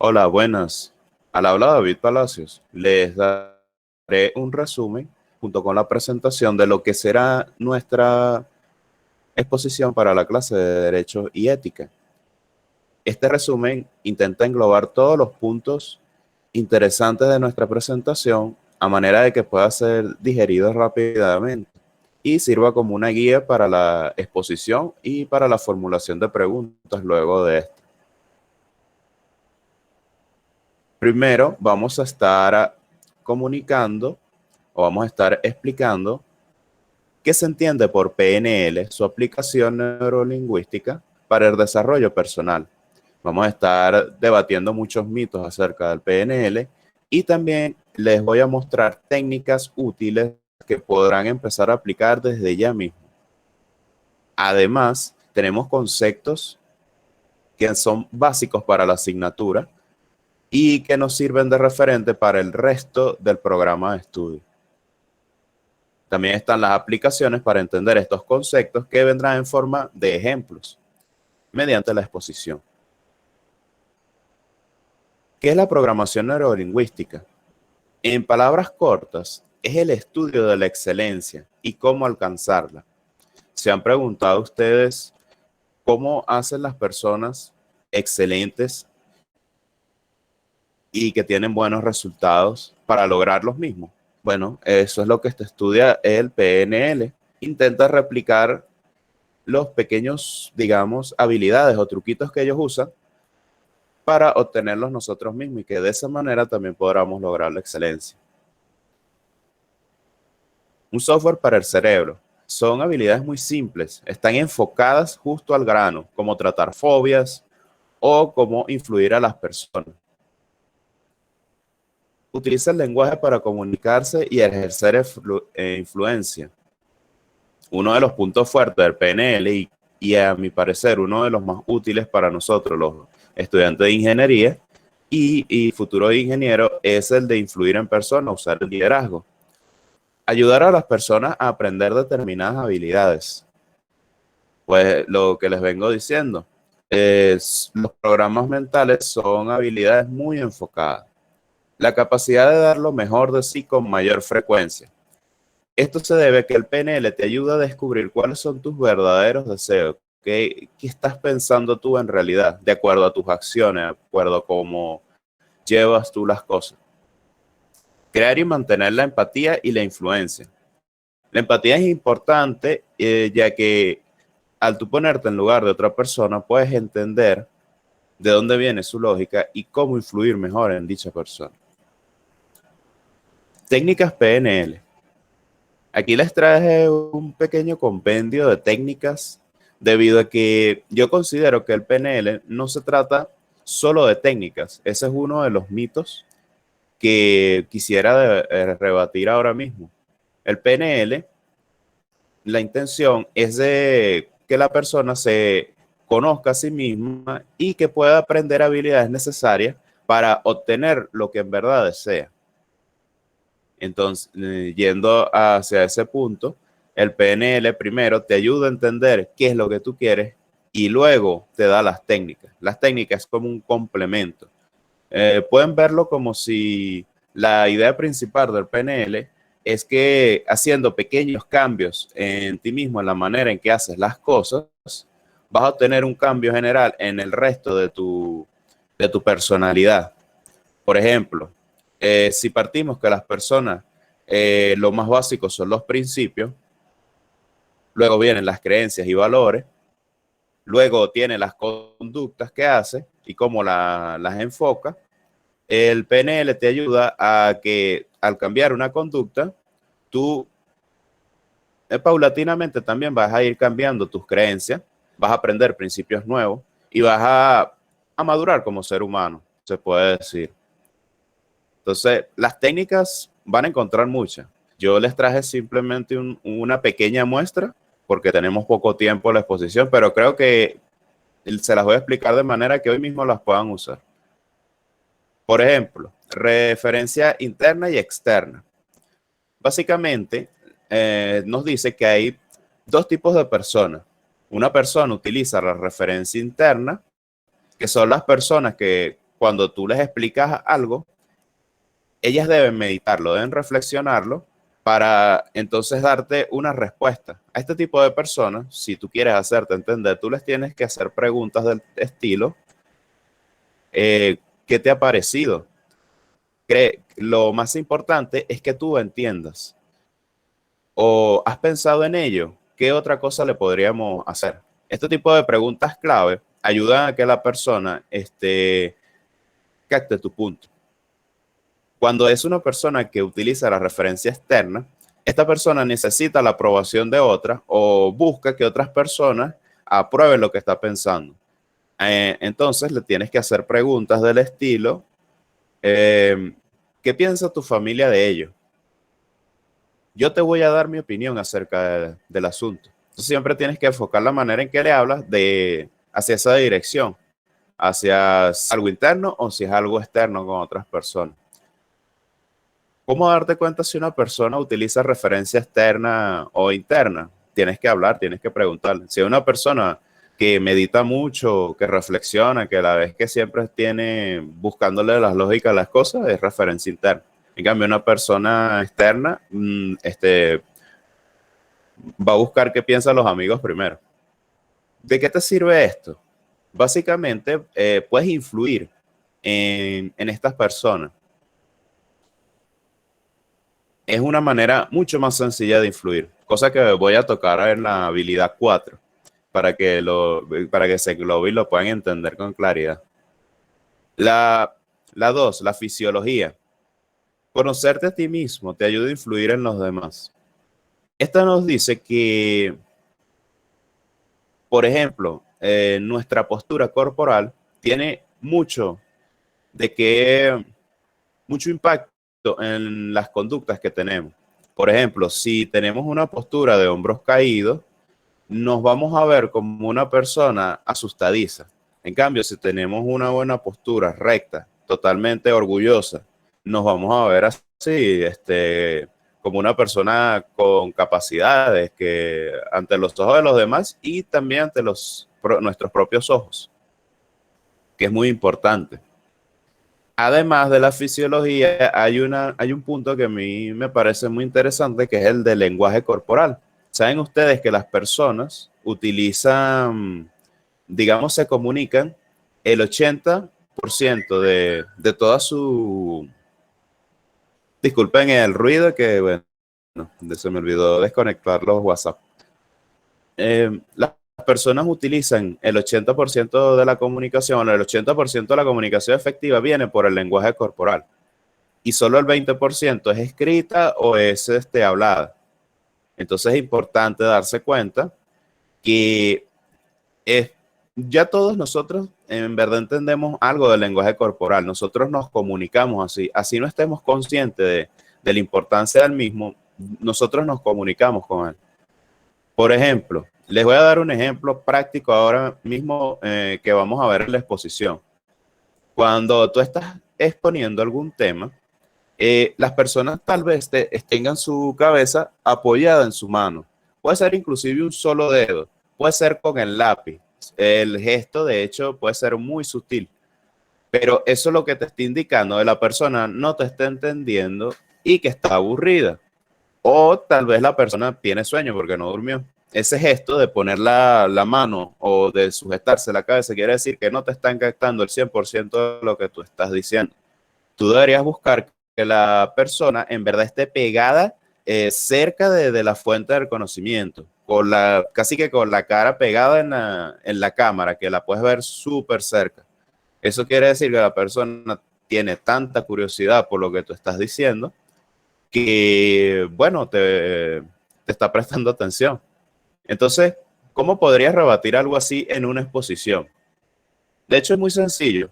Hola, buenas. Al habla David Palacios. Les daré un resumen junto con la presentación de lo que será nuestra exposición para la clase de Derecho y Ética. Este resumen intenta englobar todos los puntos interesantes de nuestra presentación a manera de que pueda ser digerido rápidamente y sirva como una guía para la exposición y para la formulación de preguntas luego de esto. Primero, vamos a estar comunicando o vamos a estar explicando qué se entiende por PNL, su aplicación neurolingüística para el desarrollo personal. Vamos a estar debatiendo muchos mitos acerca del PNL y también les voy a mostrar técnicas útiles que podrán empezar a aplicar desde ya mismo. Además, tenemos conceptos que son básicos para la asignatura y que nos sirven de referente para el resto del programa de estudio. También están las aplicaciones para entender estos conceptos que vendrán en forma de ejemplos mediante la exposición. ¿Qué es la programación neurolingüística? En palabras cortas, es el estudio de la excelencia y cómo alcanzarla. ¿Se han preguntado ustedes cómo hacen las personas excelentes y que tienen buenos resultados para lograr los mismos? Bueno, eso es lo que estudia el PNL. Intenta replicar los pequeños, digamos, habilidades o truquitos que ellos usan para obtenerlos nosotros mismos y que de esa manera también podamos lograr la excelencia. Un software para el cerebro. Son habilidades muy simples, están enfocadas justo al grano, como tratar fobias o cómo influir a las personas. Utiliza el lenguaje para comunicarse y ejercer influencia. Uno de los puntos fuertes del PNL y a mi parecer uno de los más útiles para nosotros, los estudiantes de ingeniería y futuros ingenieros, es el de influir en personas, usar el liderazgo. Ayudar a las personas a aprender determinadas habilidades. Pues lo que les vengo diciendo, los programas mentales son habilidades muy enfocadas. La capacidad de dar lo mejor de sí con mayor frecuencia. Esto se debe a que el PNL te ayuda a descubrir cuáles son tus verdaderos deseos, qué estás pensando tú en realidad, de acuerdo a tus acciones, de acuerdo a cómo llevas tú las cosas. Crear y mantener la empatía y la influencia. La empatía es importante, ya que al tú ponerte en lugar de otra persona, puedes entender de dónde viene su lógica y cómo influir mejor en dicha persona. Técnicas PNL. Aquí les traje un pequeño compendio de técnicas debido a que yo considero que el PNL no se trata solo de técnicas. Ese es uno de los mitos que quisiera rebatir ahora mismo. El PNL, la intención es de que la persona se conozca a sí misma y que pueda aprender habilidades necesarias para obtener lo que en verdad desea. Entonces, yendo hacia ese punto, el PNL primero te ayuda a entender qué es lo que tú quieres y luego te da las técnicas. Las técnicas es como un complemento. Pueden verlo como si la idea principal del PNL es que haciendo pequeños cambios en ti mismo, en la manera en que haces las cosas, vas a obtener un cambio general en el resto de tu personalidad. Por ejemplo, si partimos que las personas, lo más básico son los principios, luego vienen las creencias y valores, luego tiene las conductas que hace y cómo las enfoca. El PNL te ayuda a que al cambiar una conducta, tú paulatinamente también vas a ir cambiando tus creencias, vas a aprender principios nuevos y vas a madurar como ser humano, se puede decir. Entonces, las técnicas van a encontrar muchas. Yo les traje simplemente una pequeña muestra porque tenemos poco tiempo en la exposición, pero creo que se las voy a explicar de manera que hoy mismo las puedan usar. Por ejemplo, referencia interna y externa. Básicamente, nos dice que hay dos tipos de personas. Una persona utiliza la referencia interna, que son las personas que cuando tú les explicas algo, ellas deben meditarlo, deben reflexionarlo para entonces darte una respuesta. A este tipo de personas, si tú quieres hacerte entender, tú les tienes que hacer preguntas del estilo, ¿qué te ha parecido? Lo más importante es que tú entiendas. ¿O has pensado en ello? ¿Qué otra cosa le podríamos hacer? Este tipo de preguntas clave ayudan a que la persona capte tu punto. Cuando es una persona que utiliza la referencia externa, esta persona necesita la aprobación de otras o busca que otras personas aprueben lo que está pensando. Entonces le tienes que hacer preguntas del estilo, ¿qué piensa tu familia de ello? Yo te voy a dar mi opinión acerca del asunto. Entonces siempre tienes que enfocar la manera en que le hablas hacia esa dirección, hacia algo interno o si es algo externo con otras personas. ¿Cómo darte cuenta si una persona utiliza referencia externa o interna? Tienes que hablar, tienes que preguntarle. Si es una persona que medita mucho, que reflexiona, que a la vez que siempre tiene buscándole las lógicas a las cosas, es referencia interna. En cambio, una persona externa va a buscar qué piensan los amigos primero. ¿De qué te sirve esto? Básicamente, puedes influir en estas personas. Es una manera mucho más sencilla de influir, cosa que voy a tocar en la habilidad 4 para que se englobe y lo puedan entender con claridad. La 2, la fisiología. Conocerte a ti mismo te ayuda a influir en los demás. Esta nos dice que, por ejemplo, nuestra postura corporal tiene mucho impacto en las conductas que tenemos. Por ejemplo, si tenemos una postura de hombros caídos, nos vamos a ver como una persona asustadiza. En cambio, si tenemos una buena postura recta, totalmente orgullosa, nos vamos a ver así, como una persona con capacidades que ante los ojos de los demás y también ante nuestros propios ojos, que es muy importante. Además de la fisiología, hay un punto que a mí me parece muy interesante, que es el del lenguaje corporal. Saben ustedes que las personas utilizan, digamos, se comunican el 80% de toda su... Disculpen el ruido que, bueno, se me olvidó desconectar los WhatsApp. Las personas utilizan el 80% de la comunicación, el 80% de la comunicación efectiva viene por el lenguaje corporal y solo el 20% es escrita o es hablada. Entonces es importante darse cuenta que ya todos nosotros en verdad entendemos algo del lenguaje corporal. Nosotros nos comunicamos así no estemos conscientes de la importancia del mismo, nosotros nos comunicamos con él. Por ejemplo, les voy a dar un ejemplo práctico ahora mismo que vamos a ver en la exposición. Cuando tú estás exponiendo algún tema, las personas tal vez tengan su cabeza apoyada en su mano. Puede ser inclusive un solo dedo, puede ser con el lápiz. El gesto, de hecho, puede ser muy sutil, pero eso es lo que te está indicando que la persona no te está entendiendo y que está aburrida. O tal vez la persona tiene sueño porque no durmió. Ese gesto de poner la mano o de sujetarse la cabeza quiere decir que no te están captando el 100% de lo que tú estás diciendo. Tú deberías buscar que la persona en verdad esté pegada cerca de la fuente del conocimiento, casi que con la cara pegada en la cámara, que la puedes ver súper cerca. Eso quiere decir que la persona tiene tanta curiosidad por lo que tú estás diciendo que, bueno, te está prestando atención. Entonces, ¿cómo podrías rebatir algo así en una exposición? De hecho, es muy sencillo.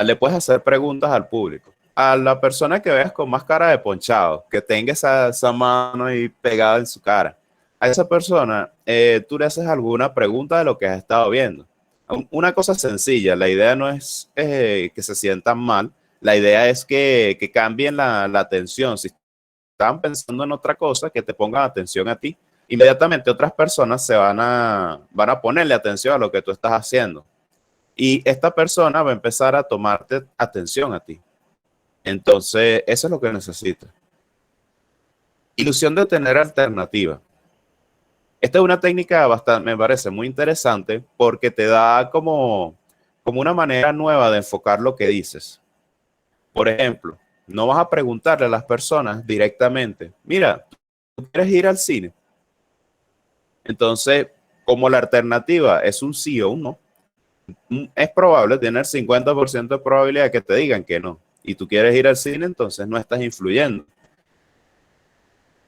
Le puedes hacer preguntas al público. A la persona que veas con más cara de ponchado, que tenga esa mano ahí pegada en su cara, a esa persona tú le haces alguna pregunta de lo que has estado viendo. Una cosa sencilla, la idea no es que se sientan mal, la idea es que cambien la atención. Si estaban pensando en otra cosa, que te pongan atención a ti. Inmediatamente otras personas van a ponerle atención a lo que tú estás haciendo. Y esta persona va a empezar a tomarte atención a ti. Entonces, eso es lo que necesitas. Ilusión de tener alternativa. Esta es una técnica bastante, me parece muy interesante porque te da como una manera nueva de enfocar lo que dices. Por ejemplo, no vas a preguntarle a las personas directamente, mira, ¿tú quieres ir al cine? Entonces, como la alternativa es un sí o un no, es probable tener 50% de probabilidad de que te digan que no. Y tú quieres ir al cine, entonces no estás influyendo.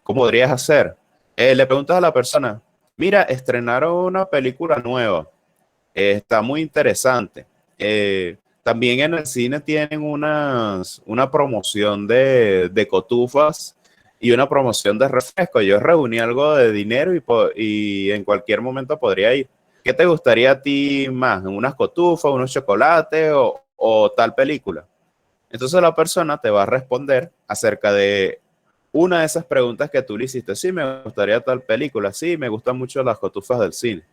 ¿Cómo podrías hacer? Le preguntas a la persona, mira, estrenaron una película nueva, está muy interesante. También en el cine tienen una promoción de cotufas y una promoción de refresco. Yo reuní algo de dinero y en cualquier momento podría ir. ¿Qué te gustaría a ti más? ¿Unas cotufas, unos chocolates o tal película? Entonces la persona te va a responder acerca de una de esas preguntas que tú le hiciste. Sí, me gustaría tal película. Sí, me gustan mucho las cotufas del cine.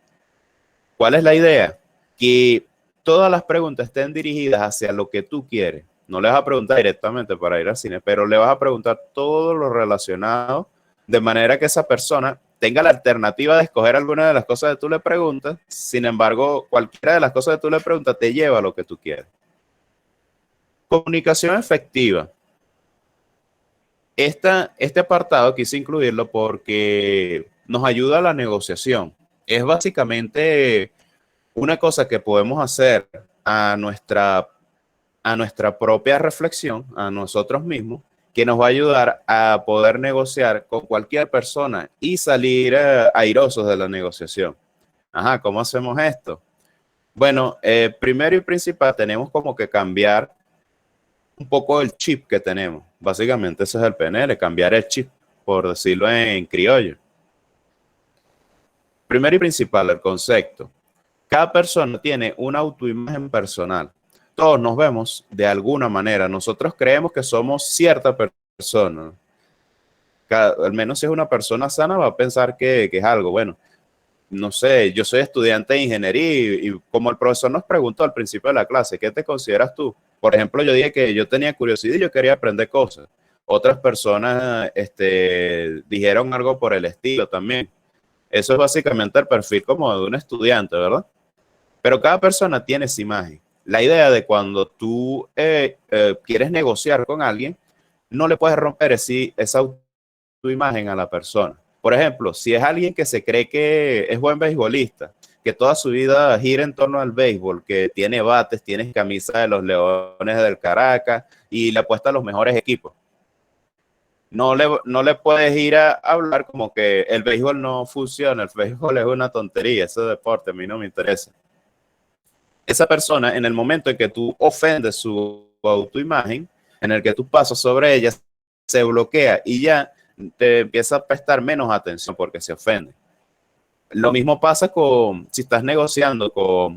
¿Cuál es la idea? Que todas las preguntas estén dirigidas hacia lo que tú quieres. No le vas a preguntar directamente para ir al cine, pero le vas a preguntar todo lo relacionado de manera que esa persona tenga la alternativa de escoger alguna de las cosas que tú le preguntas. Sin embargo, cualquiera de las cosas que tú le preguntas te lleva a lo que tú quieres. Comunicación efectiva. Este apartado quise incluirlo porque nos ayuda a la negociación. Es básicamente una cosa que podemos hacer a nuestra propia reflexión, a nosotros mismos, que nos va a ayudar a poder negociar con cualquier persona y salir airosos de la negociación. Ajá, ¿cómo hacemos esto? Bueno, primero y principal tenemos como que cambiar un poco el chip que tenemos. Básicamente ese es el PNL, cambiar el chip, por decirlo en criollo. Primero y principal, el concepto. Cada persona tiene una autoimagen personal. Todos nos vemos de alguna manera. Nosotros creemos que somos cierta persona. Al menos si es una persona sana, va a pensar que es algo. Bueno, no sé, yo soy estudiante de ingeniería y como el profesor nos preguntó al principio de la clase, ¿qué te consideras tú? Por ejemplo, yo dije que yo tenía curiosidad y yo quería aprender cosas. Otras personas dijeron algo por el estilo también. Eso es básicamente el perfil como de un estudiante, ¿verdad? Pero cada persona tiene esa imagen. La idea de cuando tú quieres negociar con alguien, no le puedes romper esa autoimagen a la persona. Por ejemplo, si es alguien que se cree que es buen beisbolista, que toda su vida gira en torno al béisbol, que tiene bates, tiene camisa de los Leones del Caracas y le apuesta a los mejores equipos, no le puedes ir a hablar como que el béisbol no funciona, el béisbol es una tontería, ese deporte a mí no me interesa. Esa persona, en el momento en que tú ofendes su autoimagen, en el que tú pasas sobre ella, se bloquea y ya te empieza a prestar menos atención porque se ofende. Lo mismo pasa si estás negociando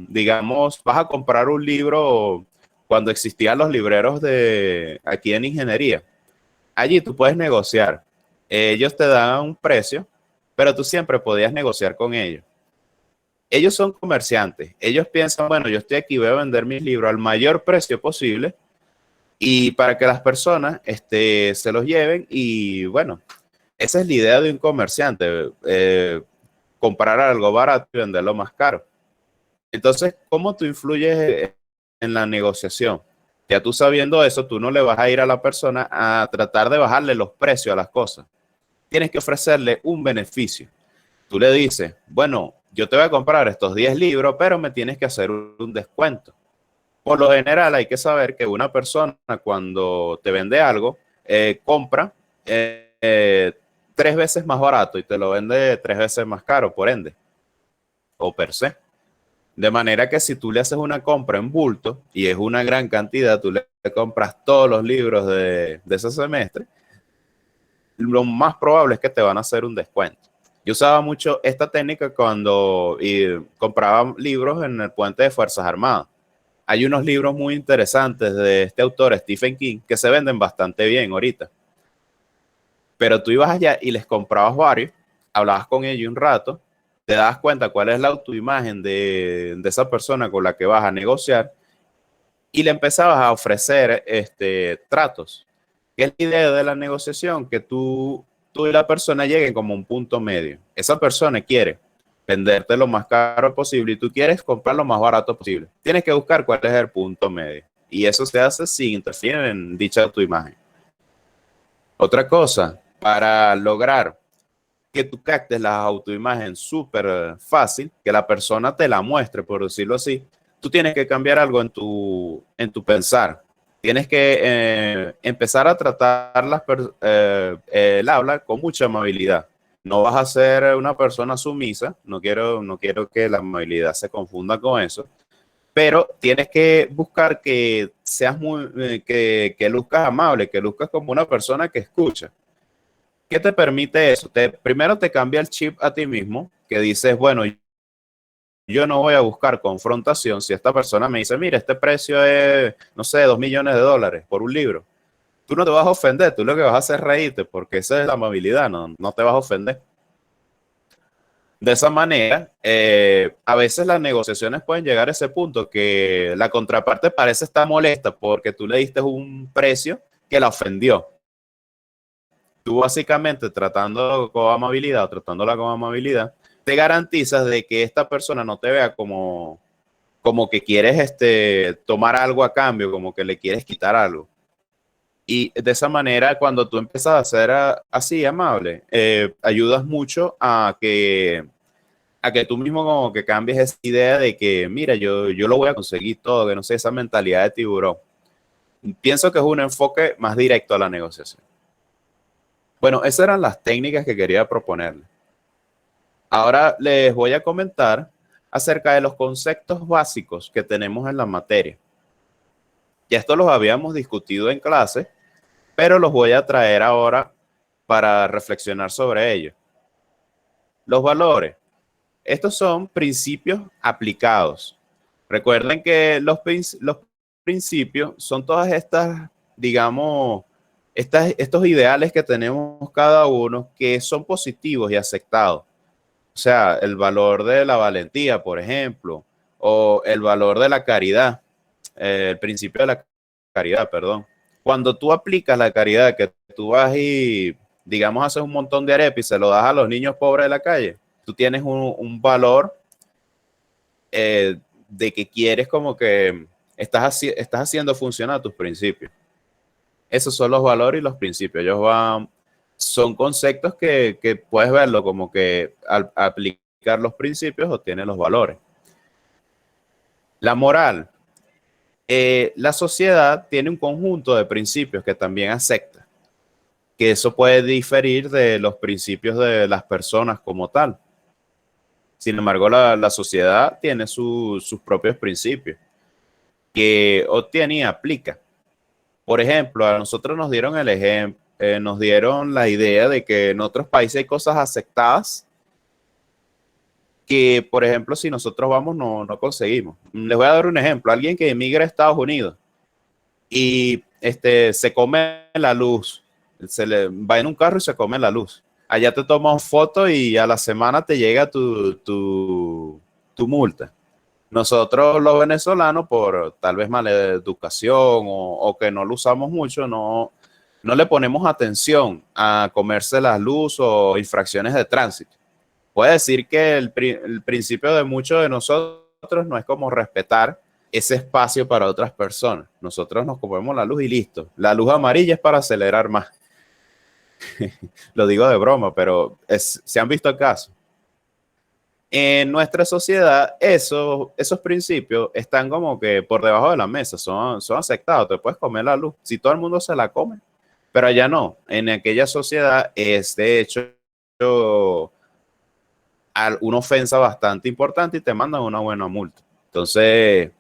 digamos, vas a comprar un libro cuando existían los libreros de aquí en ingeniería. Allí tú puedes negociar. Ellos te dan un precio, pero tú siempre podías negociar con ellos. Ellos son comerciantes. Ellos piensan, bueno, yo estoy aquí, voy a vender mis libros al mayor precio posible y para que las personas se los lleven. Y bueno, esa es la idea de un comerciante, comprar algo barato y venderlo más caro. Entonces, ¿cómo tú influyes en la negociación? Ya tú sabiendo eso, tú no le vas a ir a la persona a tratar de bajarle los precios a las cosas. Tienes que ofrecerle un beneficio. Tú le dices, bueno, yo te voy a comprar estos 10 libros, pero me tienes que hacer un descuento. Por lo general, hay que saber que una persona cuando te vende algo, compra eh, 3 veces más barato y te lo vende 3 veces más caro, por ende, o per se. De manera que si tú le haces una compra en bulto y es una gran cantidad, tú le compras todos los libros de ese semestre, lo más probable es que te van a hacer un descuento. Yo usaba mucho esta técnica cuando compraba libros en el puente de Fuerzas Armadas. Hay unos libros muy interesantes de este autor, Stephen King, que se venden bastante bien ahorita. Pero tú ibas allá y les comprabas varios, hablabas con ellos un rato te das cuenta cuál es la autoimagen de esa persona con la que vas a negociar y le empezabas a ofrecer tratos. ¿Qué es la idea de la negociación? Que tú y la persona lleguen como un punto medio. Esa persona quiere venderte lo más caro posible y tú quieres comprar lo más barato posible. Tienes que buscar cuál es el punto medio. Y eso se hace sin interferir en dicha tu imagen. Otra cosa, para lograr que tú captes la autoimagen súper fácil, que la persona te la muestre, por decirlo así, tú tienes que cambiar algo en tu pensar. Tienes que empezar a tratar el habla con mucha amabilidad. No vas a ser una persona sumisa, no quiero que la amabilidad se confunda con eso, pero tienes que buscar que seas que luzcas amable, que luzcas como una persona que escucha. ¿Qué te permite eso? Primero te cambia el chip a ti mismo, que dices, bueno, yo no voy a buscar confrontación si esta persona me dice, mira, este precio es, no sé, $2 millones por un libro. Tú no te vas a ofender, tú lo que vas a hacer es reírte, porque esa es la amabilidad, no te vas a ofender. De esa manera, a veces las negociaciones pueden llegar a ese punto que la contraparte parece estar molesta porque tú le diste un precio que la ofendió. Tú básicamente tratándola con amabilidad, te garantizas de que esta persona no te vea como que quieres tomar algo a cambio, como que le quieres quitar algo. Y de esa manera, cuando tú empiezas a ser así amable, ayudas mucho a que tú mismo como que cambies esa idea de que, mira, yo lo voy a conseguir todo, que no sé, esa mentalidad de tiburón. Pienso que es un enfoque más directo a la negociación. Bueno, esas eran las técnicas que quería proponerles. Ahora les voy a comentar acerca de los conceptos básicos que tenemos en la materia. Ya esto los habíamos discutido en clase, pero los voy a traer ahora para reflexionar sobre ellos. Los valores. Estos son principios aplicados. Recuerden que los principios son todas estas, digamos, estos ideales que tenemos cada uno que son positivos y aceptados. O sea, el valor de la valentía, por ejemplo, o el valor de la caridad, el principio de la caridad, perdón. Cuando tú aplicas la caridad, que tú vas y, digamos, haces un montón de arepas y se lo das a los niños pobres de la calle, tú tienes un valor de que quieres como que estás haciendo funcionar tus principios. Esos son los valores y los principios. Son conceptos que puedes verlo como que al aplicar los principios obtienes los valores. La moral. La sociedad tiene un conjunto de principios que también acepta, que eso puede diferir de los principios de las personas como tal. Sin embargo, la sociedad tiene sus propios principios que obtiene y aplica. Por ejemplo, a nosotros nos dieron el ejemplo, nos dieron la idea de que en otros países hay cosas aceptadas que, por ejemplo, si nosotros vamos, no conseguimos. Les voy a dar un ejemplo. Alguien que emigra a Estados Unidos y se come la luz, se le va en un carro y se come la luz. Allá te tomas foto y a la semana te llega tu multa. Nosotros los venezolanos, por tal vez mala educación o que no lo usamos mucho, no le ponemos atención a comerse las luz o infracciones de tránsito. Puede decir que el principio de muchos de nosotros no es como respetar ese espacio para otras personas. Nosotros nos comemos la luz y listo. La luz amarilla es para acelerar más. Lo digo de broma, pero se han visto casos. En nuestra sociedad, esos principios están como que por debajo de la mesa, son aceptados, te puedes comer la luz, si todo el mundo se la come, pero allá no, en aquella sociedad es de hecho una ofensa bastante importante y te mandan una buena multa. Entonces,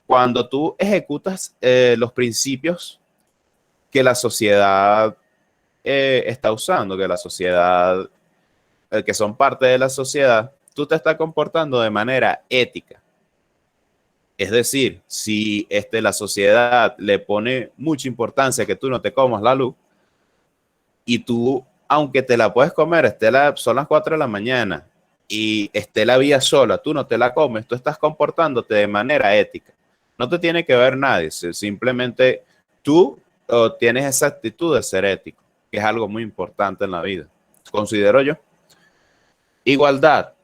cuando tú ejecutas los principios que la sociedad está usando, que la sociedad que son parte de la sociedad, tú te estás comportando de manera ética. Es decir, si la sociedad le pone mucha importancia a que tú no te comas la luz y tú, aunque te la puedes comer, son las 4 de la mañana y esté la vía sola, tú no te la comes, tú estás comportándote de manera ética. No te tiene que ver nadie, simplemente tú tienes esa actitud de ser ético, que es algo muy importante en la vida, considero yo. Igualdad.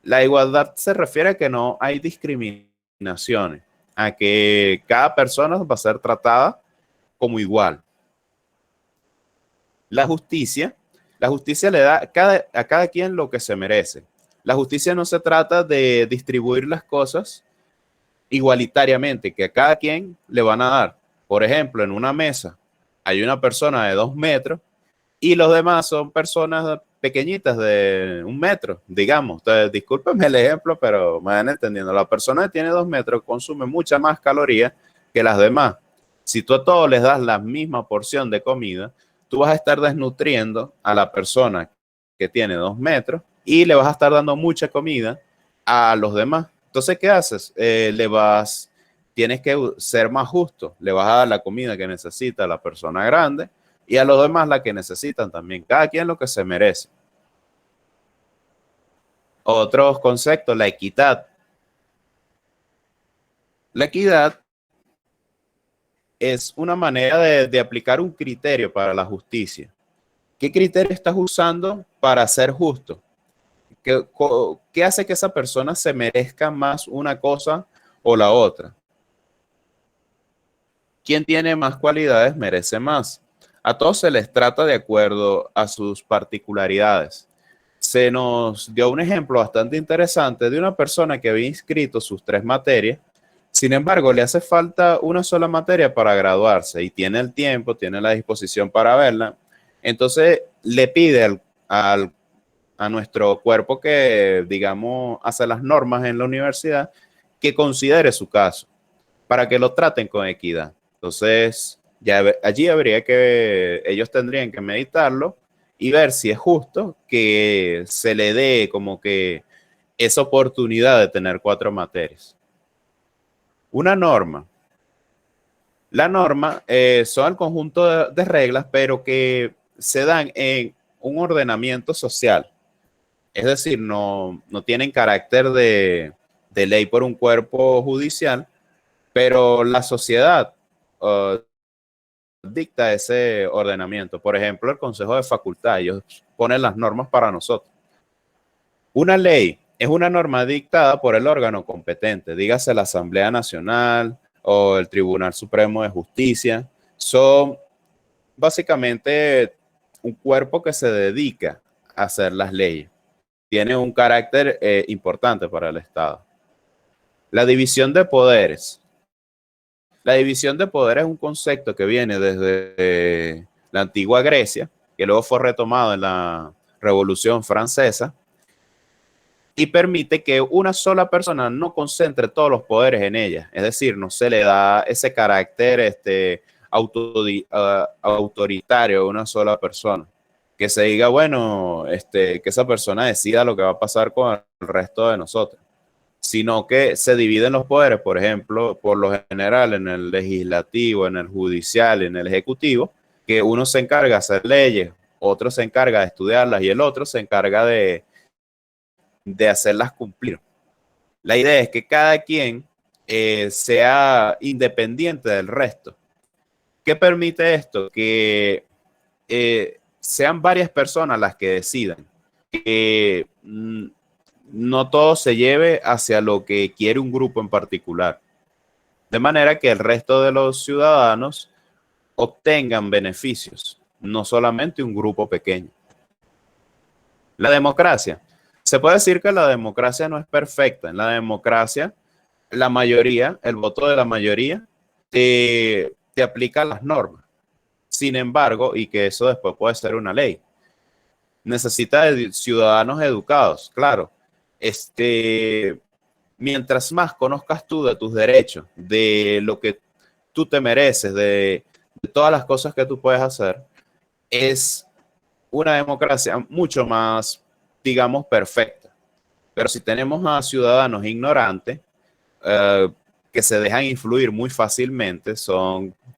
La igualdad se refiere a que no hay discriminaciones, a que cada persona va a ser tratada como igual. La justicia le da a cada quien lo que se merece. La justicia no se trata de distribuir las cosas igualitariamente, que a cada quien le van a dar. Por ejemplo, en una mesa hay una persona de 2 metros y los demás son personas pequeñitas de 1 metro, digamos. Entonces, discúlpenme el ejemplo, pero me van entendiendo. La persona que tiene 2 metros consume mucha más calorías que las demás. Si tú a todos les das la misma porción de comida, tú vas a estar desnutriendo a la persona que tiene 2 metros y le vas a estar dando mucha comida a los demás. Entonces, ¿qué haces? Tienes que ser más justo. Le vas a dar la comida que necesita la persona grande y a los demás la que necesitan también. Cada quien lo que se merece. Otros conceptos, la equidad. La equidad es una manera de aplicar un criterio para la justicia. ¿Qué criterio estás usando para ser justo? ¿Qué hace que esa persona se merezca más una cosa o la otra? Quien tiene más cualidades merece más. A todos se les trata de acuerdo a sus particularidades. Se nos dio un ejemplo bastante interesante de una persona que había inscrito sus 3 materias. Sin embargo, le hace falta una sola materia para graduarse y tiene el tiempo, tiene la disposición para verla. Entonces le pide a nuestro cuerpo que, digamos, hace las normas en la universidad, que considere su caso para que lo traten con equidad. Entonces, allí habría que, ellos tendrían que meditarlo y ver si es justo que se le dé como que esa oportunidad de tener 4 materias. Una norma. La norma son el conjunto de reglas, pero que se dan en un ordenamiento social. Es decir, no tienen carácter de ley por un cuerpo judicial, pero la sociedad uh, dicta ese ordenamiento. Por ejemplo, el Consejo de Facultad, ellos ponen las normas para nosotros. Una ley es una norma dictada por el órgano competente, dígase la Asamblea Nacional o el Tribunal Supremo de Justicia. Son básicamente un cuerpo que se dedica a hacer las leyes. Tiene un carácter importante para el Estado. La división de poderes. La división de poderes es un concepto que viene desde la antigua Grecia, que luego fue retomado en la Revolución Francesa, y permite que una sola persona no concentre todos los poderes en ella. Es decir, no se le da ese carácter autoritario a una sola persona. Que se diga, bueno, que esa persona decida lo que va a pasar con el resto de nosotros, sino que se dividen los poderes, por ejemplo, por lo general en el legislativo, en el judicial, en el ejecutivo, que uno se encarga de hacer leyes, otro se encarga de estudiarlas y el otro se encarga de hacerlas cumplir. La idea es que cada quien sea independiente del resto. ¿Qué permite esto? Que sean varias personas las que decidan, que no todo se lleve hacia lo que quiere un grupo en particular, de manera que el resto de los ciudadanos obtengan beneficios, no solamente un grupo pequeño. La democracia. Se puede decir que la democracia no es perfecta. En la democracia, la mayoría, el voto de la mayoría, te aplica las normas. Sin embargo, y que eso después puede ser una ley, necesita de ciudadanos educados, claro. Mientras más conozcas tú de tus derechos, de lo que tú te mereces, de todas las cosas que tú puedes hacer, es una democracia mucho más, digamos, perfecta. Pero si tenemos a ciudadanos ignorantes, que se dejan influir muy fácilmente,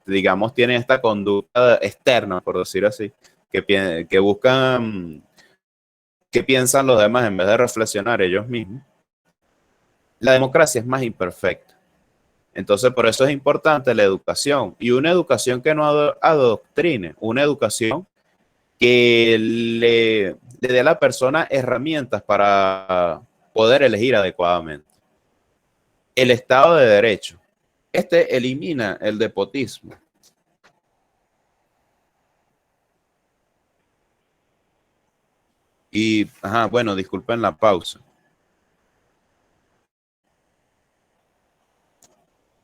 digamos, tienen esta conducta externa, por decir así, que buscan qué piensan los demás en vez de reflexionar ellos mismos, la democracia es más imperfecta. Entonces, por eso es importante la educación, y una educación que no adoctrine, una educación que le dé a la persona herramientas para poder elegir adecuadamente. El Estado de Derecho. Este elimina el despotismo. Y, bueno, disculpen la pausa.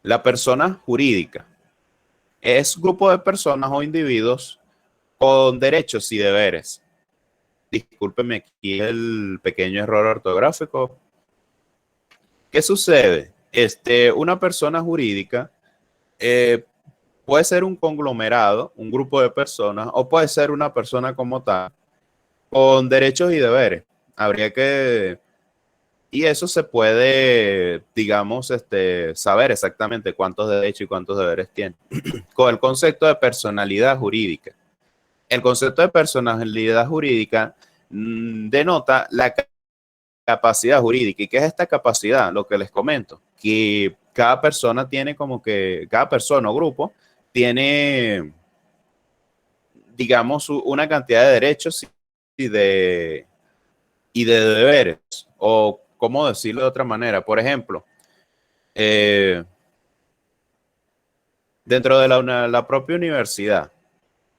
La persona jurídica es grupo de personas o individuos con derechos y deberes. Discúlpenme aquí el pequeño error ortográfico. ¿Qué sucede? Una persona jurídica puede ser un conglomerado, un grupo de personas, o puede ser una persona como tal, con derechos y deberes. Habría que, y eso se puede, digamos, saber exactamente cuántos derechos y cuántos deberes tiene. Con el concepto de personalidad jurídica. El concepto de personalidad jurídica denota la capacidad jurídica. ¿Y qué es esta capacidad? Lo que les comento, que cada persona tiene cada persona o grupo tiene, digamos, una cantidad de derechos y de deberes, o cómo decirlo de otra manera. Por ejemplo, eh, dentro de la propia universidad,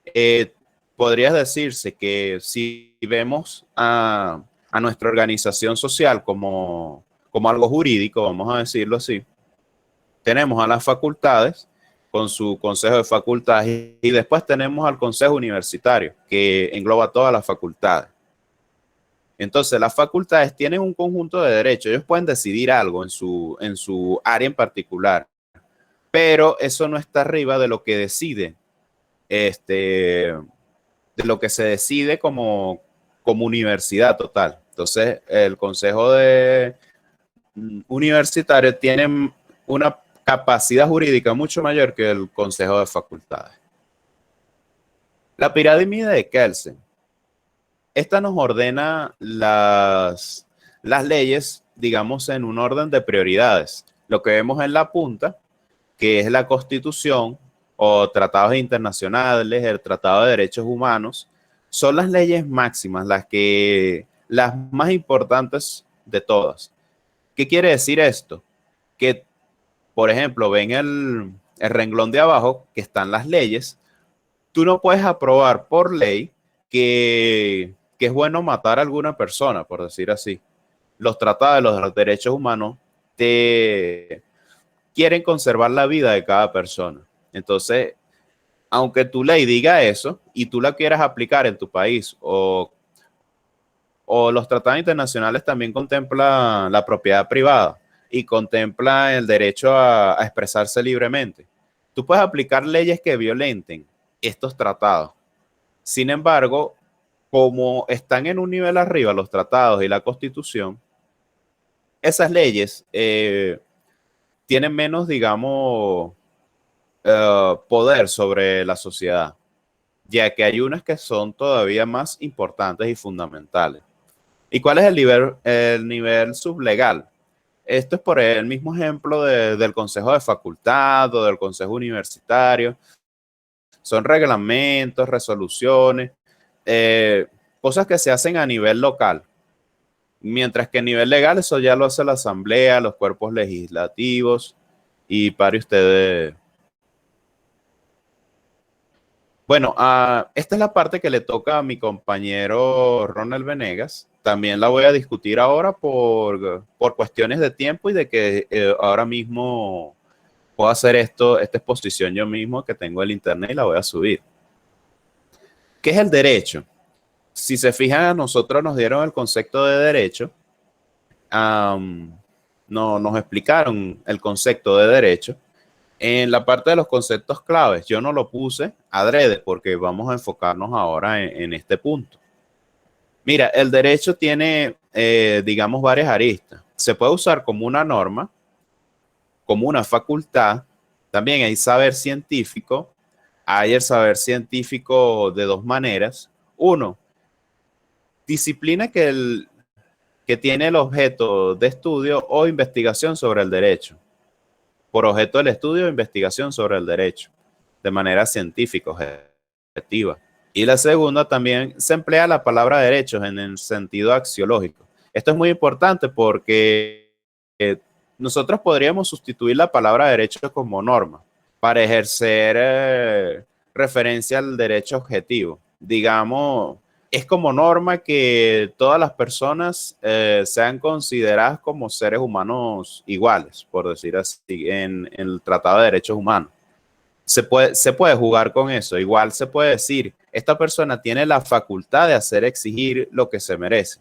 eh, podrías decirse que si vemos a nuestra organización social como algo jurídico, vamos a decirlo así, tenemos a las facultades con su consejo de facultades y después tenemos al consejo universitario que engloba todas las facultades. Entonces, las facultades tienen un conjunto de derechos. Ellos pueden decidir algo en su área en particular, pero eso no está arriba de lo que decide, de lo que se decide como universidad total. Entonces, el consejo de universitario tiene una capacidad jurídica mucho mayor que el consejo de facultades. La pirámide de Kelsen. Esta nos ordena las leyes, digamos, en un orden de prioridades. Lo que vemos en la punta, que es la Constitución o tratados internacionales, el Tratado de Derechos Humanos, son las leyes máximas, las más importantes de todas. ¿Qué quiere decir esto? Que, por ejemplo, ven el renglón de abajo, que están las leyes. Tú no puedes aprobar por ley que es bueno matar a alguna persona, por decir así. Los tratados de los derechos humanos te quieren conservar la vida de cada persona. Entonces, aunque tu ley diga eso y tú la quieras aplicar en tu país, o los tratados internacionales también contemplan la propiedad privada y contempla el derecho a expresarse libremente. Tú puedes aplicar leyes que violenten estos tratados. Sin embargo, como están en un nivel arriba los tratados y la Constitución, esas leyes tienen menos, digamos, poder sobre la sociedad, ya que hay unas que son todavía más importantes y fundamentales. ¿Y cuál es el nivel sublegal? Esto es por el mismo ejemplo del Consejo de Facultad o del Consejo Universitario. Son reglamentos, resoluciones, eh, cosas que se hacen a nivel local. Mientras que a nivel legal eso ya lo hace la Asamblea, los cuerpos legislativos y pare ustedes. Bueno, esta es la parte que le toca a mi compañero Ronald Venegas. También la voy a discutir ahora por cuestiones de tiempo y de que ahora mismo puedo hacer esta exposición yo mismo, que tengo el internet y la voy a subir. ¿Qué es el derecho? Si se fijan, a nosotros nos dieron el concepto de derecho, no, nos explicaron el concepto de derecho. En la parte de los conceptos claves, yo no lo puse adrede porque vamos a enfocarnos ahora en este punto. Mira, el derecho tiene, digamos, varias aristas. Se puede usar como una norma, como una facultad. También hay saber científico. Hay el saber científico de dos maneras. Uno, disciplina que tiene el objeto de estudio o investigación sobre el derecho. Por objeto del estudio o investigación sobre el derecho, de manera científica, objetiva. Y la segunda también se emplea la palabra derechos en el sentido axiológico. Esto es muy importante porque nosotros podríamos sustituir la palabra derecho como norma para ejercer referencia al derecho objetivo. Digamos, es como norma que todas las personas sean consideradas como seres humanos iguales, por decir así, en el Tratado de Derechos Humanos. Se puede jugar con eso. Igual se puede decir, esta persona tiene la facultad de hacer exigir lo que se merece,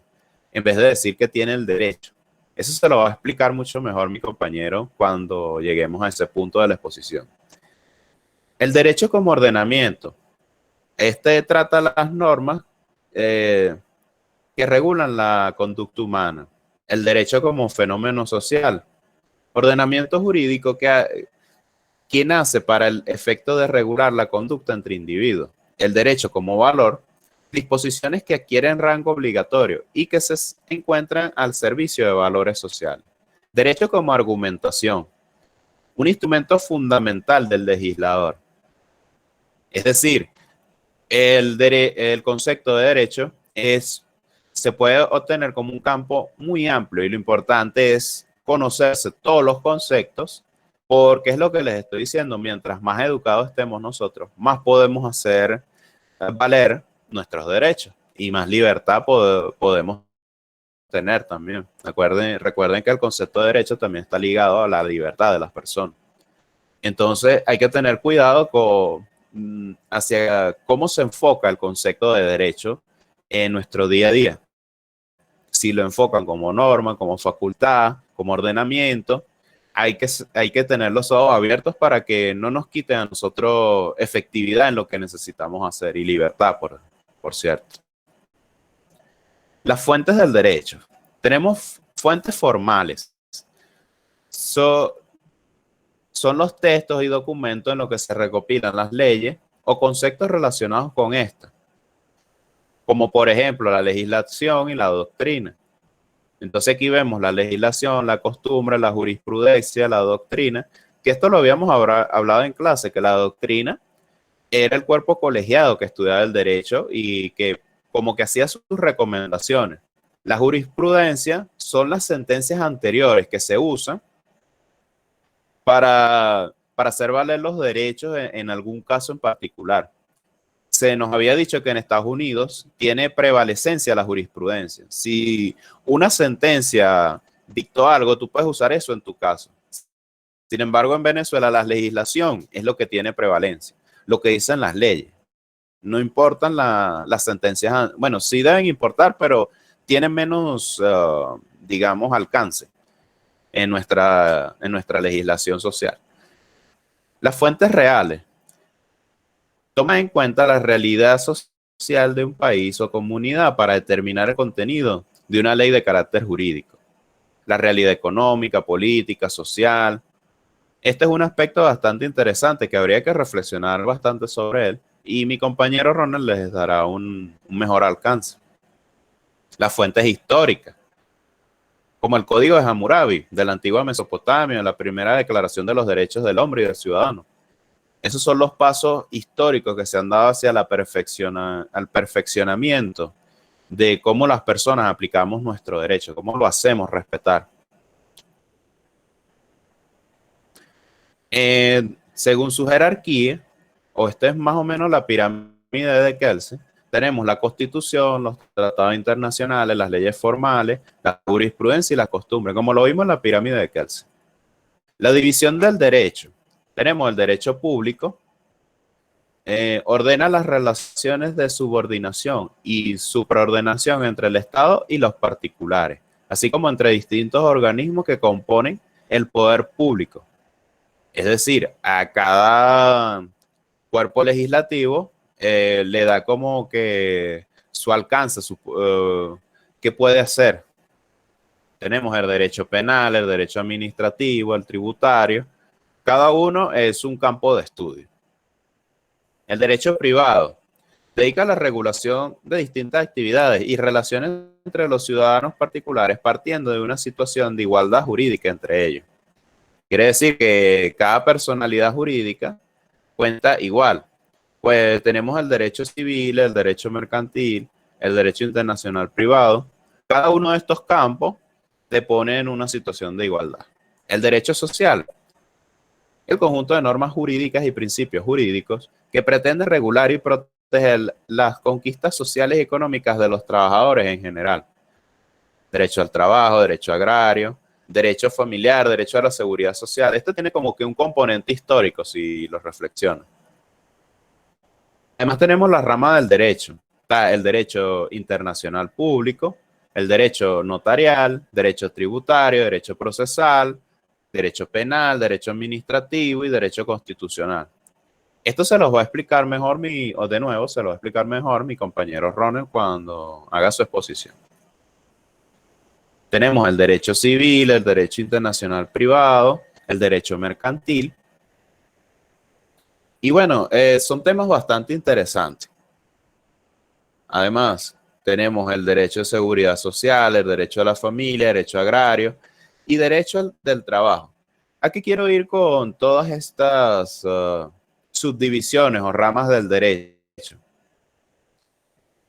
en vez de decir que tiene el derecho. Eso se lo va a explicar mucho mejor mi compañero cuando lleguemos a ese punto de la exposición. El derecho como ordenamiento. Este trata las normas que regulan la conducta humana. El derecho como fenómeno social. Ordenamiento jurídico que nace para el efecto de regular la conducta entre individuos. El derecho como valor. Disposiciones que adquieren rango obligatorio y que se encuentran al servicio de valores sociales. Derecho como argumentación. Un instrumento fundamental del legislador. Es decir, el concepto de derecho se puede obtener como un campo muy amplio y lo importante es conocerse todos los conceptos porque es lo que les estoy diciendo, mientras más educados estemos nosotros, más podemos hacer valer nuestros derechos y más libertad podemos tener también. Recuerden que el concepto de derecho también está ligado a la libertad de las personas. Entonces hay que tener cuidado hacia cómo se enfoca el concepto de derecho en nuestro día a día. Si lo enfocan como norma, como facultad, como ordenamiento, hay que tener los ojos abiertos para que no nos quiten a nosotros efectividad en lo que necesitamos hacer y libertad, por cierto. Las fuentes del derecho. Tenemos fuentes formales. Son los textos y documentos en los que se recopilan las leyes o conceptos relacionados con estas, como por ejemplo la legislación y la doctrina. Entonces aquí vemos la legislación, la costumbre, la jurisprudencia, la doctrina, que esto lo habíamos hablado en clase, que la doctrina era el cuerpo colegiado que estudiaba el derecho y que como que hacía sus recomendaciones. La jurisprudencia son las sentencias anteriores que se usan para hacer valer los derechos en algún caso en particular. Se nos había dicho que en Estados Unidos tiene prevalecencia la jurisprudencia. Si una sentencia dictó algo, tú puedes usar eso en tu caso. Sin embargo, en Venezuela la legislación es lo que tiene prevalencia, lo que dicen las leyes. No importan las sentencias, bueno, sí deben importar, pero tienen menos, digamos, alcance en nuestra legislación social. Las fuentes reales. Toma en cuenta la realidad social de un país o comunidad para determinar el contenido de una ley de carácter jurídico. La realidad económica, política, social. Este es un aspecto bastante interesante que habría que reflexionar bastante sobre él y mi compañero Ronald les dará un mejor alcance. Las fuentes históricas, como el Código de Hammurabi de la antigua Mesopotamia, la primera declaración de los derechos del hombre y del ciudadano. Esos son los pasos históricos que se han dado hacia al perfeccionamiento de cómo las personas aplicamos nuestro derecho, cómo lo hacemos respetar. Según su jerarquía, o esta es más o menos la pirámide de Kelsen, tenemos la Constitución, los tratados internacionales, las leyes formales, la jurisprudencia y la costumbre, como lo vimos en la pirámide de Kelsen. La división del derecho. Tenemos el derecho público, ordena las relaciones de subordinación y supraordenación entre el Estado y los particulares, así como entre distintos organismos que componen el poder público. Es decir, a cada cuerpo legislativo le da como que su alcance, qué puede hacer. Tenemos el derecho penal, el derecho administrativo, el tributario. Cada uno es un campo de estudio. El derecho privado. dedica a la regulación de distintas actividades y relaciones entre los ciudadanos particulares partiendo de una situación de igualdad jurídica entre ellos. Quiere decir que cada personalidad jurídica cuenta igual. Pues tenemos el derecho civil, el derecho mercantil, el derecho internacional privado. Cada uno de estos campos te pone en una situación de igualdad. El derecho social, el conjunto de normas jurídicas y principios jurídicos que pretende regular y proteger las conquistas sociales y económicas de los trabajadores en general. Derecho al trabajo, derecho agrario, derecho familiar, derecho a la seguridad social. Esto tiene como que un componente histórico, si lo reflexionas. Además tenemos la rama del derecho. Está el derecho internacional público, el derecho notarial, derecho tributario, derecho procesal, derecho penal, derecho administrativo y derecho constitucional. Esto se los va a explicar mejor o de nuevo, se lo va a explicar mejor mi compañero Ronald cuando haga su exposición. Tenemos el derecho civil, el derecho internacional privado, el derecho mercantil. Y bueno, son temas bastante interesantes. Además, tenemos el derecho de seguridad social, el derecho a la familia, derecho agrario y derecho del trabajo. Aquí quiero ir con todas estas subdivisiones o ramas del derecho,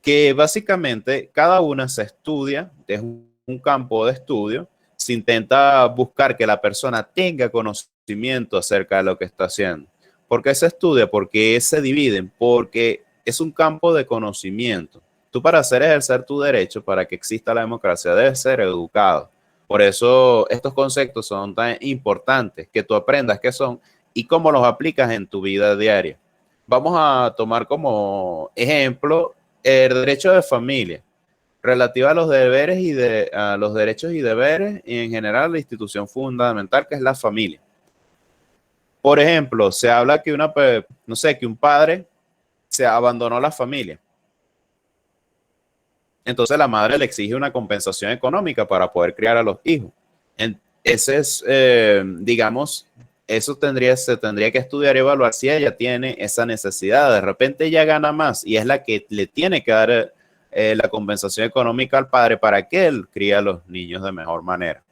que básicamente cada una se estudia, es un campo de estudio, se intenta buscar que la persona tenga conocimiento acerca de lo que está haciendo. ¿Por qué se estudia? Porque se dividen, porque es un campo de conocimiento. Tú para hacer ejercer tu derecho, para que exista la democracia, debes ser educado. Por eso estos conceptos son tan importantes, que tú aprendas qué son y cómo los aplicas en tu vida diaria. Vamos a tomar como ejemplo el derecho de familia, relativo a los deberes a los derechos y deberes y en general la institución fundamental que es la familia. Por ejemplo, se habla que no sé, que un padre se abandonó la familia. Entonces la madre le exige una compensación económica para poder criar a los hijos. Ese es, digamos, eso se tendría que estudiar y evaluar si ella tiene esa necesidad. De repente ella gana más y es la que le tiene que dar la compensación económica al padre para que él críe a los niños de mejor manera.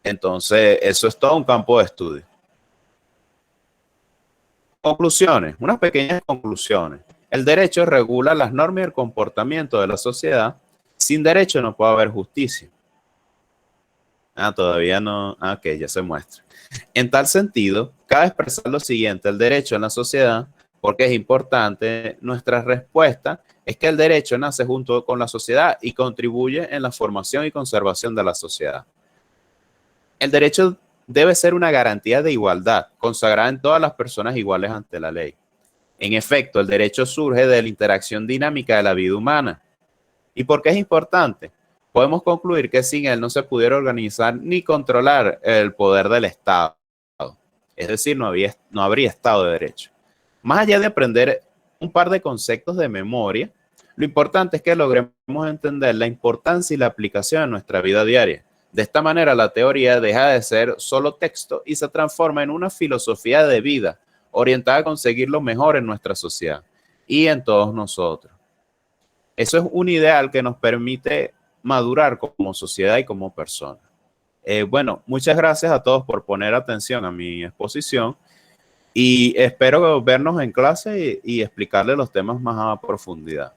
Entonces, eso es todo un campo de estudio. Conclusiones, unas pequeñas conclusiones. El derecho regula las normas y el comportamiento de la sociedad. Sin derecho no puede haber justicia. Todavía no. Ok, ya se muestra. En tal sentido, cabe expresar lo siguiente: el derecho en la sociedad, porque es importante, nuestra respuesta es que el derecho nace junto con la sociedad y contribuye en la formación y conservación de la sociedad. El derecho debe ser una garantía de igualdad, consagrada en todas las personas iguales ante la ley. En efecto, el derecho surge de la interacción dinámica de la vida humana. ¿Y por qué es importante? Podemos concluir que sin él no se pudiera organizar ni controlar el poder del Estado. Es decir, no habría Estado de Derecho. Más allá de aprender un par de conceptos de memoria, lo importante es que logremos entender la importancia y la aplicación en nuestra vida diaria. De esta manera, la teoría deja de ser solo texto y se transforma en una filosofía de vida orientada a conseguir lo mejor en nuestra sociedad y en todos nosotros. Eso es un ideal que nos permite madurar como sociedad y como persona. Bueno, muchas gracias a todos por poner atención a mi exposición y espero vernos en clase y explicarles los temas más a profundidad.